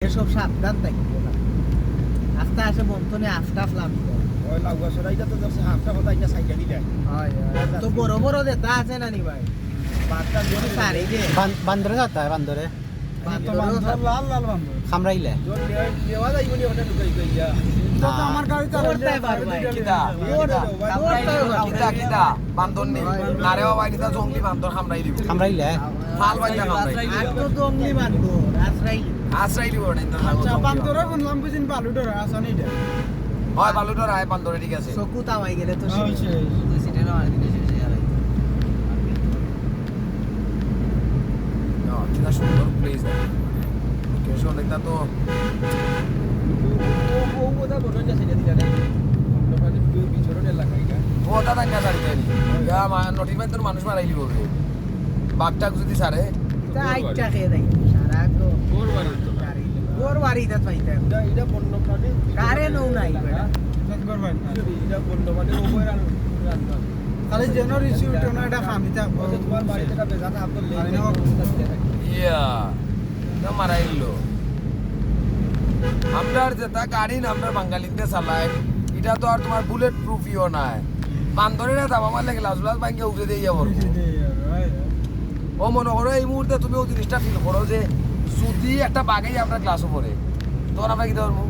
এসব সাবধান থাকবো না আস্তে আসে বন্ধনে আস্তে আসলাম ওই লাগবা সরাইটা তো যাচ্ছে হাফটা কথা এটা সাইডে দিলে তো বড় বড় দেতা আছে না নি ভাই বাচ্চা যদি সারি দে বান্দরে যাতা বান্দরে তো বান্দর লাল লাল বান্দর খামরাইলে জোর নেওয়া যাইব নি ওটা ঢুকাই গইয়া তো আমার গাড়িতে করতে পারবে কিতা কিতা বান্দর নেই নারে বাবা কিতা জঙ্গলি বান্দর খামরাই দিব খামরাইলে ফাল বাইন্দা খামরাই আর তো জঙ্গলি বান্ধব আশ্রয় আশ্রাই দিব না ইন্দর আচ্ছা বান্দরের শুনলাম বুঝিন বালুডর আসান এটা হয় বালুটার আয় বান্দরে ঠিক আছে চকু তাওয়াই গেলে তো কিতা সুন্দর প্লেস লোকেশন এটা তো ও কথা বড় যাচ্ছে দিলা নাই লোকালি বিচরণ এলাকা এটা ও দাদা না জানি জানি ইয়া নটির মধ্যে মানুষ মারাই দিব বাঘটা যদি সারে তা আইটা খেয়ে দেয় সারা তো ওর বাড়ি তো ওর বাড়িতে পাইতে এটা বন্য প্রাণী কারে নৌ নাই বেটা গর বাড়ি এটা বন্য প্রাণী ওপর আর খালি জেনার ইস্যু তো না এটা ফামি থাকবো তোমার বাড়িতে কা বেজান আপনি ইয়া না মারাই দিলো আপনার যেটা গাড়ি নাম্বার বাঙালিতে চালায় এটা তো আর তোমার বুলেট প্রুফিও নাই বান্দরের দাবা মারলে গ্লাস ভাঙিয়ে উঠে দিয়ে যাবো ও মনে করো এই মুহূর্তে তুমি ওই জিনিসটা ফিল করো যে যদি একটা বাঘেই আপনার গ্লাসও পড়ে তখন আমরা কি ধরবো